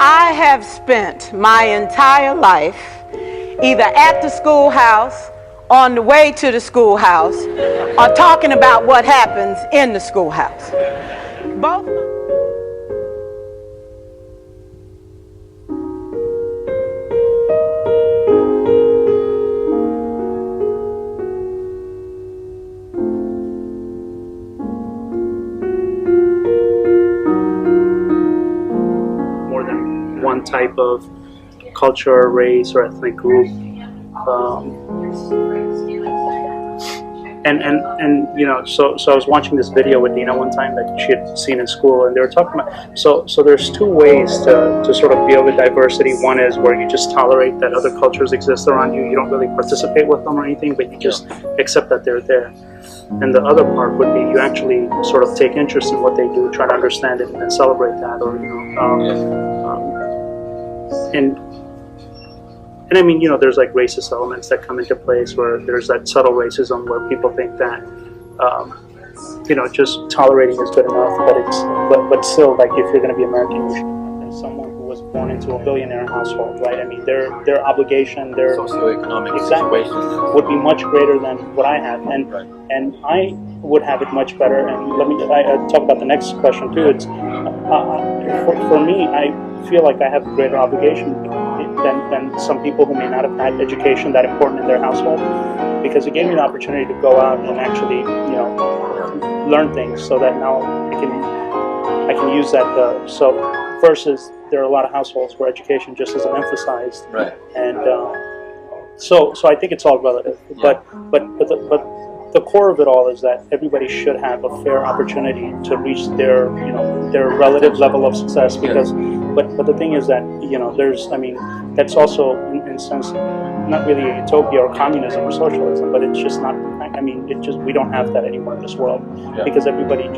I have spent my entire life either at the schoolhouse, on the way to the schoolhouse, or talking about what happens in the schoolhouse. Both. More than one type of culture or race or ethnic group. And you know, so I was watching this video with Dina one time that she had seen in school, and they were talking about, so there's two ways to sort of deal with diversity. One is where you just tolerate that other cultures exist around you. You don't really participate with them or anything, but you just accept that they're there. And the other part would be you actually sort of take interest in what they do, try to understand it, and then celebrate that, or And I mean, you know, there's like racist elements that come into place where there's that subtle racism where people think that, you know, just tolerating is good enough, but still, like, if you're going to be American, you should have someone who was born into a billionaire household, right? I mean, their obligation, their socioeconomic situation would be much greater than what I have, and I would have it much better. And let me talk about the next question too. It's for me, I feel like I have a greater obligation than some people who may not have had education that important in their household, because it gave me the opportunity to go out and actually, you know, learn things so that now I can use that. So versus there are a lot of households where education just isn't emphasized, right? And so I think it's all relative. Yeah. But the core of it all is that everybody should have a fair opportunity to reach their, you know, their relative level of success. Because, but the thing is that, you know, I mean, that's also in a sense not really a utopia or communism or socialism, but it's just not. I mean, we don't have that anymore in this world, because everybody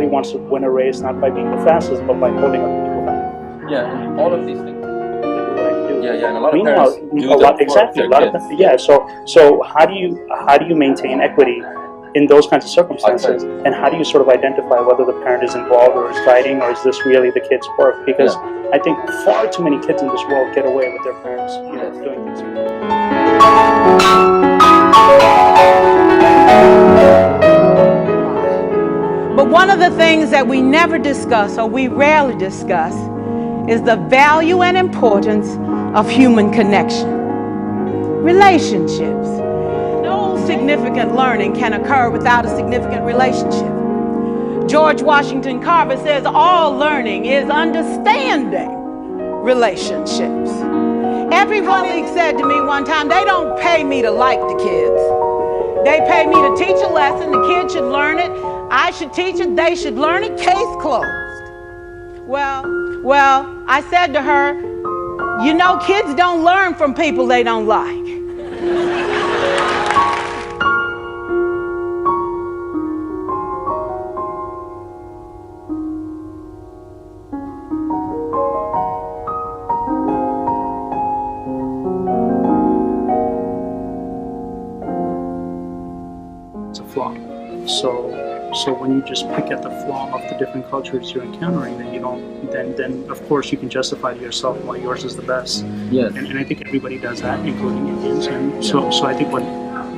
wants to win a race not by being the fastest, but by holding other people back. Yeah, and all of these things. Yeah, and a lot of parents do that exactly. So how do you maintain equity in those kinds of circumstances, and how do you sort of identify whether the parent is involved or is guiding, or is this really the kid's work? Because I think far too many kids in this world get away with their parents, you know, doing things. But one of the things that we never discuss, or we rarely discuss, is the value and importance of human connection. Relationships. No significant learning can occur without a significant relationship. George Washington Carver says all learning is understanding relationships. Every colleague said to me one time, they don't pay me to like the kids. They pay me to teach a lesson. The kids should learn it. I should teach it. They should learn it. Case closed. Well, I said to her, you know, kids don't learn from people they don't like. It's a flaw. So when you just pick at the flaw of the different cultures you're encountering, then you don't. Then of course you can justify to yourself why yours is the best. Yes. And I think everybody does that, including Indians. And so I think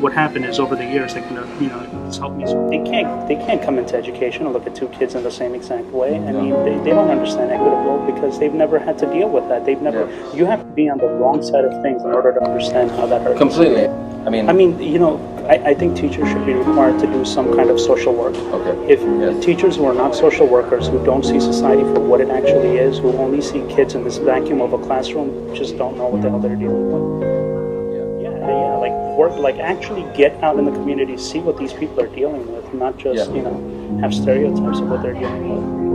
what happened is over the years, like, you know, it's helped me. So they can't come into education and look at two kids in the same exact way. I mean, they don't understand equitable because they've never had to deal with that. They've never. Yeah. You have to be on the wrong side of things in order to understand how that hurts. Completely. I mean, you know, I think teachers should be required to do some kind of social work. Okay. If teachers who are not social workers, who don't see society for what it actually is, who only see kids in this vacuum of a classroom, just don't know what the hell they're dealing with. Yeah, like work, like actually get out in the community, see what these people are dealing with, not just, you know, have stereotypes of what they're dealing with.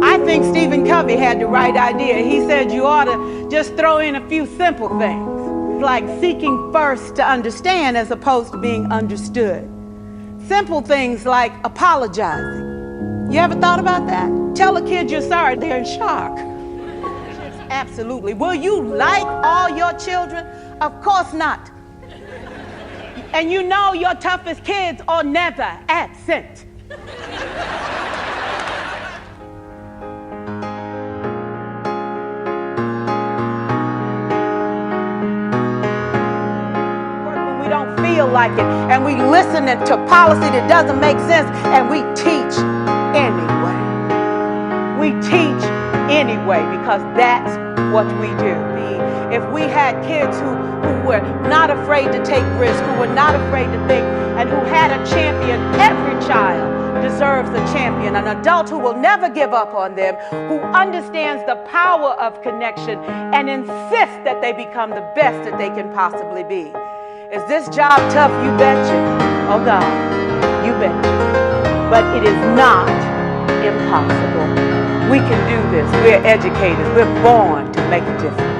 I think Stephen Covey had the right idea. He said you ought to just throw in a few simple things, like seeking first to understand as opposed to being understood. Simple things like apologizing. You ever thought about that? Tell a kid you're sorry, they're in shock. Absolutely. Will you like all your children? Of course not. And you know your toughest kids are never absent. When we don't feel like it, and we listen to policy that doesn't make sense, and we teach anyway. We teach anyway because that's what we do. If we had kids who were not afraid to take risks, who were not afraid to think, and who had a champion, every child deserves a champion, an adult who will never give up on them, who understands the power of connection and insists that they become the best that they can possibly be. Is this job tough? You betcha. Oh God, you betcha. But it is not impossible. We can do this. We're educators. We're born to make a difference.